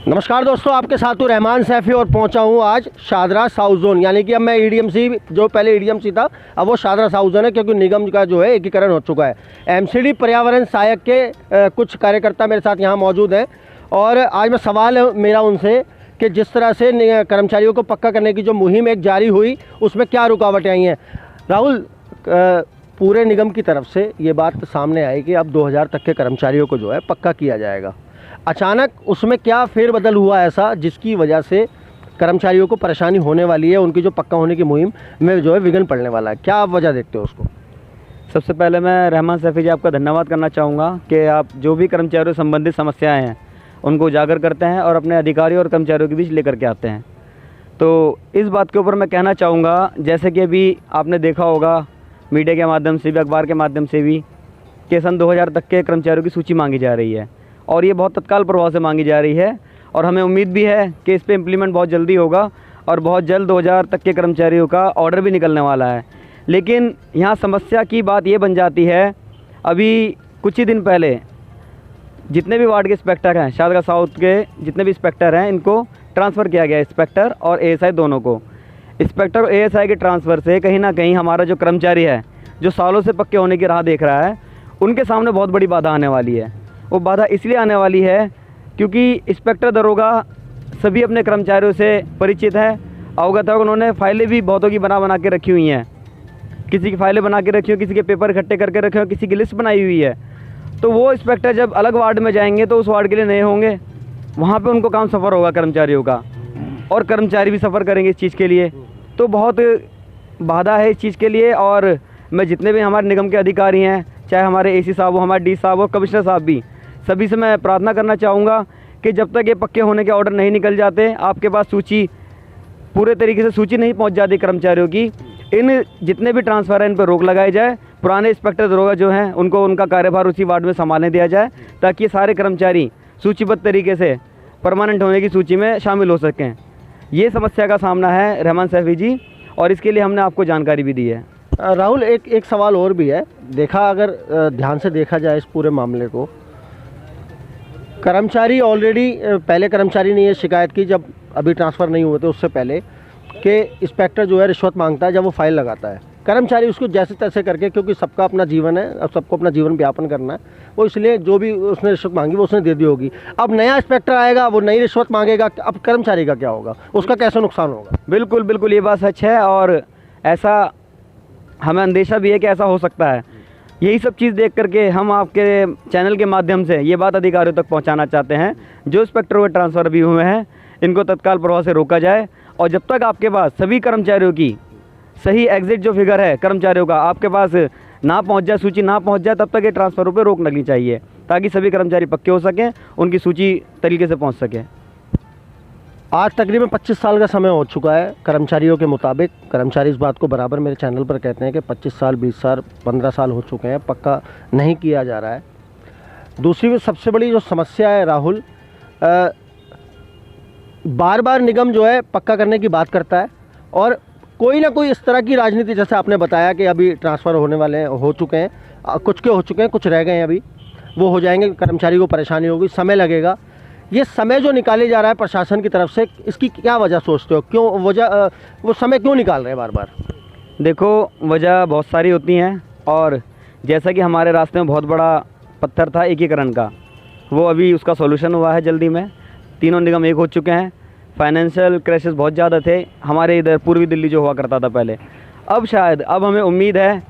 नमस्कार दोस्तों, आपके साथ हूँ रहमान सैफ़ी और पहुँचा हूँ आज शादरा साउथ जोन। यानी कि अब मैं ईडीएमसी जो पहले ईडीएमसी था अब वो शादरा साउथ जोन है, क्योंकि निगम का जो है एकीकरण हो चुका है। एमसीडी पर्यावरण सहायक के कुछ कार्यकर्ता मेरे साथ यहाँ मौजूद हैं और आज मैं सवाल है मेरा उनसे कि जिस तरह से कर्मचारियों को पक्का करने की जो मुहिम एक जारी हुई उसमें क्या रुकावटें आई हैं। राहुल, पूरे निगम की तरफ से ये बात सामने आई कि अब 2000 तक के कर्मचारियों को जो है पक्का किया जाएगा। अचानक उसमें क्या फेरबदल हुआ ऐसा जिसकी वजह से कर्मचारियों को परेशानी होने वाली है, उनकी जो पक्का होने की मुहिम में जो है विघ्न पड़ने वाला है? क्या आप वजह देखते हो उसको? सबसे पहले मैं रहमान सैफ़ी जी आपका धन्यवाद करना चाहूँगा कि आप जो भी कर्मचारियों से संबंधित समस्याएं हैं उनको उजागर करते हैं और अपने अधिकारियों और कर्मचारियों के बीच लेकर के आते हैं। तो इस बात के ऊपर मैं कहना चाहूँगा, जैसे कि अभी आपने देखा होगा मीडिया के माध्यम से भी, अखबार के माध्यम से भी, कि सन 2000 तक के कर्मचारियों की सूची मांगी जा रही है और ये बहुत तत्काल प्रभाव से मांगी जा रही है और हमें उम्मीद भी है कि इस पे इम्प्लीमेंट बहुत जल्दी होगा और बहुत जल्द 2000 तक के कर्मचारियों का ऑर्डर भी निकलने वाला है। लेकिन यहाँ समस्या की बात ये बन जाती है, अभी कुछ ही दिन पहले जितने भी वार्ड के इंस्पेक्टर हैं, शादरा साउथ के जितने भी इंस्पेक्टर हैं, इनको ट्रांसफ़र किया गया, इंस्पेक्टर और एएसआई दोनों को। इंस्पेक्टर और एएसआई के ट्रांसफ़र से कहीं ना कहीं हमारा जो कर्मचारी है, जो सालों से पक्के होने की राह देख रहा है, उनके सामने बहुत बड़ी बाधा आने वाली है। वो बाधा इसलिए आने वाली है क्योंकि इंस्पेक्टर दरोगा सभी अपने कर्मचारियों से परिचित है, अवगत है। उन्होंने फाइलें भी बहुतों की बना के रखी हुई हैं, किसी की फाइलें बना के रखी हो, किसी के पेपर इकट्ठे करके रखे हो, किसी की लिस्ट बनाई हुई है। तो वो इंस्पेक्टर जब अलग वार्ड में जाएंगे तो उस वार्ड के लिए नए होंगे, वहाँ पे उनको काम सफ़र होगा कर्मचारियों का, और कर्मचारी भी सफ़र करेंगे इस चीज़ के लिए। तो बहुत बाधा है इस चीज़ के लिए। और मैं जितने भी हमारे निगम के अधिकारी हैं, चाहे हमारे एसी साहब हो, हमारे डी साहब हो, कमिश्नर साहब भी, सभी से मैं प्रार्थना करना चाहूँगा कि जब तक ये पक्के होने के ऑर्डर नहीं निकल जाते, आपके पास सूची पूरे तरीके से सूची नहीं पहुँच जाती कर्मचारियों की, इन जितने भी ट्रांसफ़र हैं इन पर रोक लगाई जाए। पुराने इंस्पेक्टर दरोगा जो हैं उनको उनका कार्यभार उसी वार्ड में संभालने दिया जाए, ताकि सारे कर्मचारी सूचीबद्ध तरीके से परमानेंट होने की सूची में शामिल हो सकें। ये समस्या का सामना है रहमान सैफ़ी जी, और इसके लिए हमने आपको जानकारी भी दी है। राहुल, एक सवाल और भी है। अगर ध्यान से देखा जाए इस पूरे मामले को, कर्मचारी ऑलरेडी पहले कर्मचारी ने ये शिकायत की जब अभी ट्रांसफ़र नहीं हुए थे उससे पहले, कि इंस्पेक्टर जो है रिश्वत मांगता है जब वो फाइल लगाता है। कर्मचारी उसको जैसे तैसे करके, क्योंकि सबका अपना जीवन है, अब सबको अपना जीवन व्यापन करना है, वो इसलिए जो भी उसने रिश्वत मांगी वो उसने दे दी होगी। अब नया इंस्पेक्टर आएगा, वो नई रिश्वत मांगेगा, अब कर्मचारी का क्या होगा, उसका कैसा नुकसान होगा? बिल्कुल बिल्कुल, ये बात सच है और ऐसा हमें अंदेशा भी है कि ऐसा हो सकता है। यही सब चीज़ देख करके हम आपके चैनल के माध्यम से ये बात अधिकारियों तक पहुंचाना चाहते हैं, जो इंस्पेक्टरों के ट्रांसफ़र भी हुए हैं इनको तत्काल प्रभाव से रोका जाए। और जब तक आपके पास सभी कर्मचारियों की सही एग्जिट जो फिगर है कर्मचारियों का आपके पास ना पहुंच जाए, सूची ना पहुंच जाए, तब तक ये ट्रांसफ़रों पर रोक लगनी चाहिए, ताकि सभी कर्मचारी पक्के हो सकें, उनकी सूची तरीके से पहुँच सके। आज तकरीबन 25 साल का समय हो चुका है कर्मचारियों के मुताबिक। कर्मचारी इस बात को बराबर मेरे चैनल पर कहते हैं कि 25 साल, 20 साल, 15 साल हो चुके हैं, पक्का नहीं किया जा रहा है। दूसरी सबसे बड़ी जो समस्या है राहुल, बार बार निगम जो है पक्का करने की बात करता है और कोई ना कोई इस तरह की राजनीति, जैसे आपने बताया कि अभी ट्रांसफ़र होने वाले हैं, हो चुके हैं, कुछ के हो चुके हैं, कुछ रह गए हैं, अभी वो हो जाएंगे। कर्मचारी को परेशानी होगी, समय लगेगा। ये समय जो निकाले जा रहा है प्रशासन की तरफ से, इसकी क्या वजह सोचते हो? क्यों वो समय क्यों निकाल रहे हैं बार बार? देखो, वजह बहुत सारी होती हैं और जैसा कि हमारे रास्ते में बहुत बड़ा पत्थर था एकीकरण का, वो अभी उसका सॉल्यूशन हुआ है जल्दी में। तीनों निगम एक हो चुके हैं। फाइनेंशियल क्राइसिस बहुत ज़्यादा थे हमारे इधर पूर्वी दिल्ली जो हुआ करता था पहले। अब शायद हमें उम्मीद है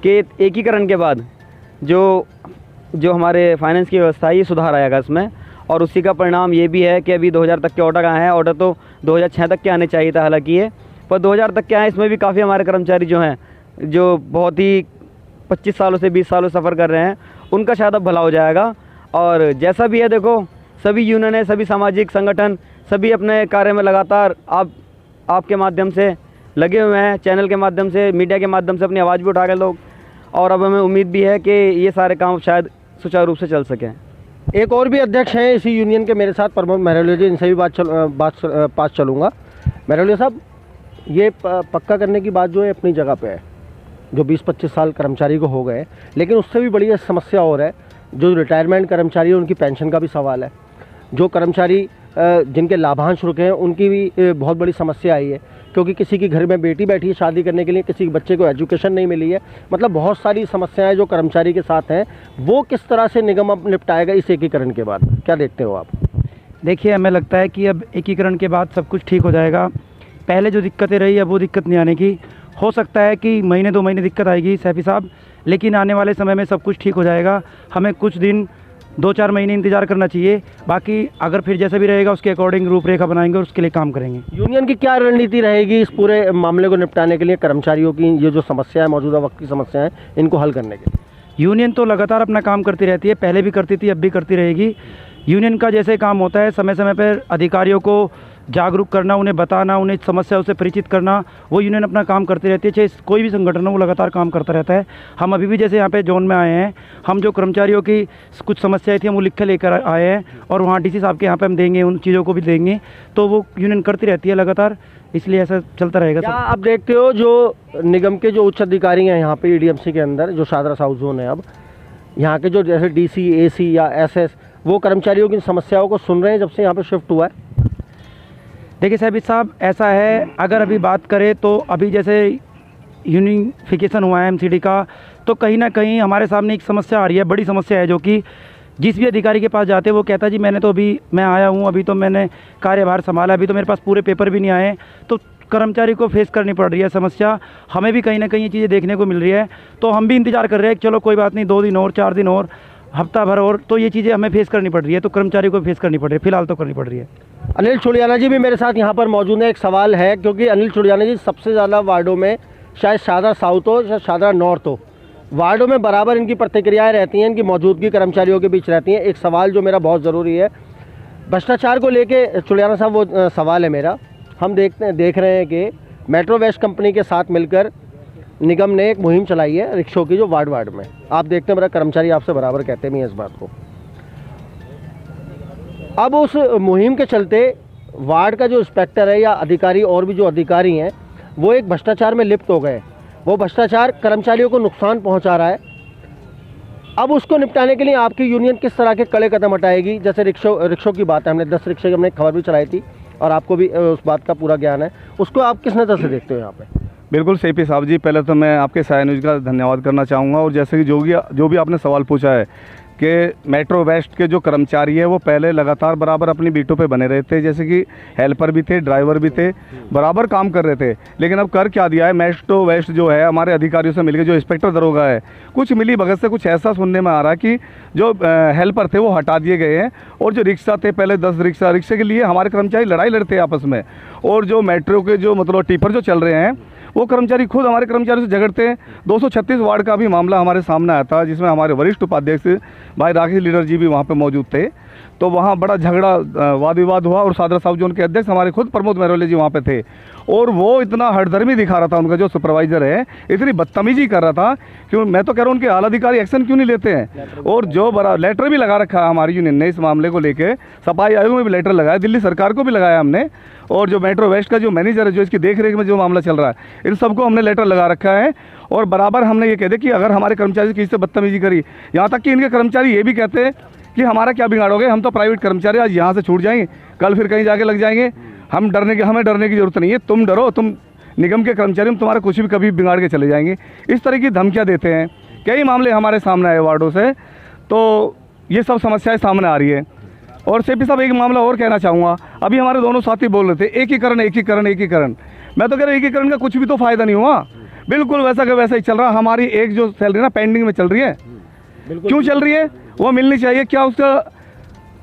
कि एकीकरण के बाद जो हमारे फाइनेंस की व्यवस्था है, ये सुधार आएगा इसमें। और उसी का परिणाम ये भी है कि अभी 2000 तक के ऑर्डर आए हैं। ऑर्डर तो 2006 तक के आने चाहिए था हालांकि ये, पर 2000 तक के आए। इसमें भी काफ़ी हमारे कर्मचारी जो हैं, जो बहुत ही 25 सालों से 20 सालों सफ़र कर रहे हैं, उनका शायद अब भला हो जाएगा। और जैसा भी है, देखो, सभी यूनियन है, सभी सामाजिक संगठन, सभी अपने कार्य में लगातार आपके माध्यम से लगे हुए हैं, चैनल के माध्यम से, मीडिया के माध्यम से अपनी आवाज़ भी उठा गए लोग। और अब हमें उम्मीद भी है कि ये सारे काम शायद सुचारू रूप से चल सकें। एक और भी अध्यक्ष हैं इसी यूनियन के मेरे साथ, प्रमोद महरौलिया जी, इनसे भी पास चलूँगा। महरौलिया साहब, ये पक्का करने की बात जो है अपनी जगह पे है, जो 20-25 साल कर्मचारी को हो गए, लेकिन उससे भी बड़ी समस्या और है, जो रिटायरमेंट कर्मचारी है उनकी पेंशन का भी सवाल है। जो कर्मचारी जिनके लाभांश रुके हैं उनकी भी बहुत बड़ी समस्या आई है, क्योंकि किसी की घर में बेटी बैठी है शादी करने के लिए, किसी के बच्चे को एजुकेशन नहीं मिली है। मतलब बहुत सारी समस्याएं जो कर्मचारी के साथ हैं, वो किस तरह से निगम अब निपटाएगा इस एकीकरण के बाद, क्या देखते हो आप? देखिए, हमें लगता है कि अब एकीकरण के बाद सब कुछ ठीक हो जाएगा। पहले जो दिक्कतें रही अब वो दिक्कत नहीं आने की। हो सकता है कि महीने 2 महीने दिक्कत आएगी सैफी साहब, लेकिन आने वाले समय में सब कुछ ठीक हो जाएगा। हमें कुछ दिन 2-4 महीने इंतज़ार करना चाहिए, बाकी अगर फिर जैसे भी रहेगा उसके अकॉर्डिंग रूपरेखा बनाएंगे और उसके लिए काम करेंगे। यूनियन की क्या रणनीति रहेगी इस पूरे मामले को निपटाने के लिए, कर्मचारियों की ये जो समस्या है, मौजूदा वक्त की समस्या है, इनको हल करने के लिए? यूनियन तो लगातार अपना काम करती रहती है, पहले भी करती थी, अब भी करती रहेगी। यूनियन का जैसे काम होता है, समय समय पर अधिकारियों को जागरूक करना, उन्हें बताना, उन्हें समस्याओं से परिचित करना, वो यूनियन अपना काम करती रहती है। चाहे कोई भी संगठन हो, वो लगातार काम करता रहता है। हम अभी भी जैसे यहाँ पे जोन में आए हैं, हम जो कर्मचारियों की कुछ समस्याएं थी हम वो लिख के लेकर आए हैं और वहाँ डीसी साहब के यहाँ पे हम देंगे, उन चीज़ों को भी देंगे। तो वो यूनियन करती रहती है लगातार, इसलिए ऐसा चलता रहेगा। क्या आप देखते हो जो निगम के जो उच्च अधिकारी हैं यहाँ पे ईडीएमसी के अंदर, जो शादरा साउथ जोन है, अब यहाँ के जो जैसे डीसी, एसी या एसएस, वो कर्मचारियों की समस्याओं को सुन रहे हैं जब से यहाँ पे शिफ्ट हुआ है? देखिए सैफी साहब, ऐसा है, अगर अभी बात करें तो अभी जैसे यूनिफिकेशन हुआ है एमसीडी का, तो कहीं ना कहीं हमारे सामने एक समस्या आ रही है, बड़ी समस्या है, जो कि जिस भी अधिकारी के पास जाते हैं वो कहता है जी मैं आया हूँ, अभी तो मैंने कार्यभार संभाला, अभी तो मेरे पास पूरे पेपर भी नहीं आए। तो कर्मचारी को फेस करनी पड़ रही है समस्या, हमें भी कहीं ना कहीं ये चीज़ें देखने को मिल रही है। तो हम भी इंतज़ार कर रहे हैं कि चलो कोई बात नहीं, 2 दिन और, 4 दिन और, हफ्ता भर और, तो ये चीज़ें हमें फेस करनी पड़ रही है, तो कर्मचारी को फेस करनी पड़ रही है, फिलहाल तो करनी पड़ रही है। अनिल चुड़ियाना जी भी मेरे साथ यहाँ पर मौजूद है। एक सवाल है, क्योंकि अनिल चुड़ियाना जी सबसे ज़्यादा वार्डों में, शायद शादरा साउथ हो या शादरा नॉर्थ हो, वार्डों में बराबर इनकी प्रतिक्रियाएं रहती हैं, इनकी मौजूदगी कर्मचारियों के बीच रहती हैं। एक सवाल जो मेरा बहुत ज़रूरी है, भ्रष्टाचार को लेके चुड़ियाना साहब, वो सवाल है मेरा। हम देख रहे हैं कि मेट्रो वेस्ट कंपनी के साथ मिलकर निगम ने एक मुहिम चलाई है रिक्शों की, जो वार्ड में आप देखते हैं, मेरा कर्मचारी आपसे बराबर कहते भी हैं इस बात को। अब उस मुहिम के चलते वार्ड का जो इंस्पेक्टर है या अधिकारी और भी जो अधिकारी हैं, वो एक भ्रष्टाचार में लिप्त हो गए। वो भ्रष्टाचार कर्मचारियों को नुकसान पहुंचा रहा है। अब उसको निपटाने के लिए आपकी यूनियन किस तरह के कड़े कदम उठाएगी? जैसे रिक्शों की बात है, हमने 10 रिक्शे की हमने खबर भी चलाई थी और आपको भी उस बात का पूरा ज्ञान है, उसको आप किस नज़र से देखते हो यहाँ पे? बिल्कुल सही साहब जी, पहले तो मैं आपके साया न्यूज़ का धन्यवाद करना चाहूँगा। और जैसे कि जो भी आपने सवाल पूछा है कि मेट्रो वेस्ट के जो कर्मचारी है वो पहले लगातार बराबर अपनी बीटों पे बने रहे थे, जैसे कि हेल्पर भी थे, ड्राइवर भी थे, बराबर काम कर रहे थे। लेकिन अब कर क्या दिया है, मेट्रो वेस्ट जो है हमारे अधिकारियों से मिलकर, जो इंस्पेक्टर दरोगा है, कुछ मिली भगत से कुछ ऐसा सुनने में आ रहा है कि जो हेल्पर थे वो हटा दिए गए हैं, और जो रिक्शा थे, पहले 10 रिक्शे के लिए हमारे कर्मचारी लड़ाई लड़ते हैं आपस में, और जो मेट्रो के जो मतलब टिपर जो चल रहे हैं वो कर्मचारी खुद हमारे कर्मचारियों से झगड़ते हैं। 236 वार्ड का भी मामला हमारे सामने आया था, जिसमें हमारे वरिष्ठ उपाध्यक्ष भाई राकेश लीडर जी भी वहाँ पे मौजूद थे। तो वहाँ बड़ा झगड़ा, वाद विवाद हुआ, और शादरा साउथ जोन के अध्यक्ष हमारे खुद प्रमोद मेहरोले जी वहाँ पे थे, और वो इतना हठधर्मी दिखा रहा था, उनका जो सुपरवाइज़र है इतनी बदतमीजी कर रहा था। क्यों, मैं तो कह रहा हूँ उनके आला अधिकारी एक्शन क्यों नहीं लेते हैं? और जो बड़ा लेटर भी लगा रखा है हमारी यूनियन ने इस मामले को लेकर, सफाई आयोग में भी लेटर लगाया, दिल्ली सरकार को भी लगाया हमने, और जो मेट्रो वेस्ट का जो मैनेजर है, जो इसकी देख रेख में जो मामला चल रहा है, इन सबको हमने लेटर लगा रखा है। और बराबर हमने ये कह दिया कि अगर हमारे कर्मचारी किसी से बदतमीजी करी, यहाँ तक कि इनके कर्मचारी ये भी कहते हैं कि हमारा क्या बिगाड़ोगे, हम तो प्राइवेट कर्मचारी, आज यहाँ से छूट जाएंगे, कल फिर कहीं जाके लग जाएंगे, हमें डरने की ज़रूरत नहीं है, तुम डरो, तुम निगम के कर्मचारी, हम तुम्हारा कुछ भी कभी बिगाड़ के चले जाएंगे। इस तरह की धमकियाँ देते हैं। कई मामले हमारे सामने आए वार्डों से, तो ये सब समस्याएं सामने आ रही है। और सेपी साहब, एक मामला और कहना चाहूँगा, अभी हमारे दोनों साथी बोल रहे थे एकीकरण। मैं तो कह रहा हूँ एकीकरण का कुछ भी तो फ़ायदा नहीं हुआ, बिल्कुल वैसा का वैसा ही चल रहा। हमारी एक जो सैलरी ना पेंडिंग में चल रही है, क्यों चल रही है? वो मिलनी चाहिए। क्या उसका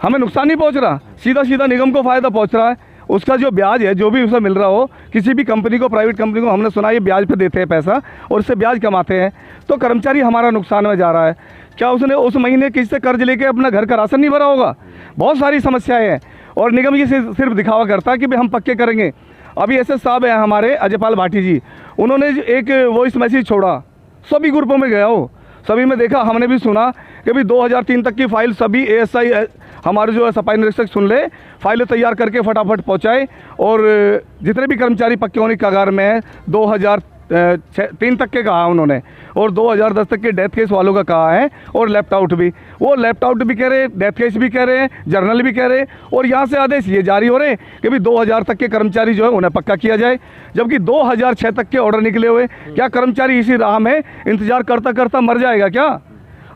हमें नुकसान नहीं पहुंच रहा, सीधा निगम को फ़ायदा पहुंच रहा है। उसका जो ब्याज है, जो भी उसे मिल रहा हो, किसी भी कंपनी को, प्राइवेट कंपनी को, हमने सुना ये ब्याज पे देते हैं पैसा और उससे ब्याज कमाते हैं, तो कर्मचारी हमारा नुकसान में जा रहा है। क्या उसने उस महीने किसी से कर्ज लेके अपना घर का राशन नहीं भरा होगा? बहुत सारी समस्याएं हैं, और निगम ये सिर्फ दिखावा करता है कि भाई हम पक्के करेंगे। अभी ऐसे साहब हैं हमारे अजयपाल भाटी जी, उन्होंने एक वॉइस मैसेज छोड़ा, सभी ग्रुपों में गया, वो सभी में देखा, हमने भी सुना कि भाई 2003 तक की फाइल सभी एएसआई हमारे जो है सफाई निरीक्षक सुन ले, फाइलें तैयार करके फटाफट पहुंचाए, और जितने भी कर्मचारी पक्के होने की कगार में हैं 3 तक के कहा उन्होंने, और 2010 तक के डेथ केस वालों का कहा है, और लेफ्ट आउट भी, वो लेफ्ट आउट भी कह रहे, डेथ केस भी कह रहे हैं, जर्नल भी कह रहे हैं, और यहाँ से आदेश ये जारी हो रहे हैं कि भाई 2000 तक के कर्मचारी जो है उन्हें पक्का किया जाए, जबकि 2006 तक के ऑर्डर निकले हुए। क्या कर्मचारी इसी राह में इंतजार करता करता मर जाएगा क्या?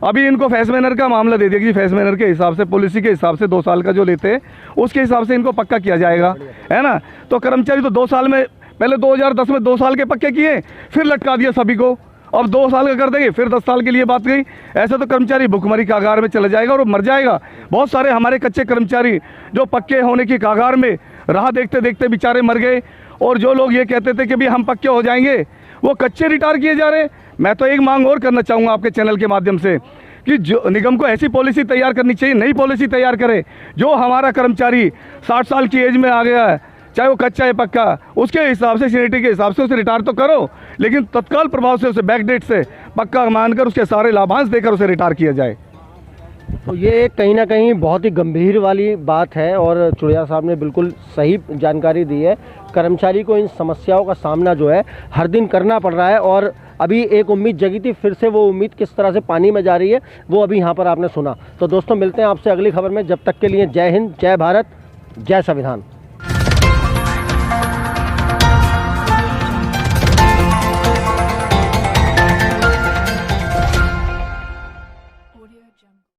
अभी इनको फैसमेनर का मामला दे दिया कि फैसमेनर के हिसाब से, पॉलिसी के हिसाब से 2 साल का जो लेते हैं उसके हिसाब से इनको पक्का किया जाएगा, है ना। तो कर्मचारी तो 2 साल में, पहले 2010 में 2 साल के पक्के किए, फिर लटका दिया सभी को, अब 2 साल का कर देंगे, फिर 10 साल के लिए बात गई। ऐसे तो कर्मचारी भुखमरी कागार में चला जाएगा और मर जाएगा। बहुत सारे हमारे कच्चे कर्मचारी जो पक्के होने की कागार में राह देखते देखते बेचारे मर गए, और जो लोग ये कहते थे कि भाई हम पक्के हो जाएंगे, वो कच्चे रिटायर किए जा रहे हैं। मैं तो एक मांग और करना चाहूँगा आपके चैनल के माध्यम से कि जो निगम को ऐसी पॉलिसी तैयार करनी चाहिए, नई पॉलिसी तैयार करे, जो हमारा कर्मचारी 60 साल की एज में आ गया है, चाहे वो कच्चा है पक्का, उसके हिसाब से, सीनियरिटी के हिसाब से उसे रिटायर तो करो, लेकिन तत्काल प्रभाव से उसे बैक डेट से पक्का मानकर उसके सारे लाभांश देकर उसे रिटायर किया जाए। तो ये कहीं ना कहीं बहुत ही गंभीर वाली बात है, और चुड़ैया साहब ने बिल्कुल सही जानकारी दी है। कर्मचारी को इन समस्याओं का सामना जो है हर दिन करना पड़ रहा है, और अभी एक उम्मीद जगी थी, फिर से वो उम्मीद किस तरह से पानी में जा रही है वो अभी यहाँ पर आपने सुना। तो दोस्तों, मिलते हैं आपसे अगली खबर में। जब तक के लिए जय हिंद, जय भारत, जय संविधान।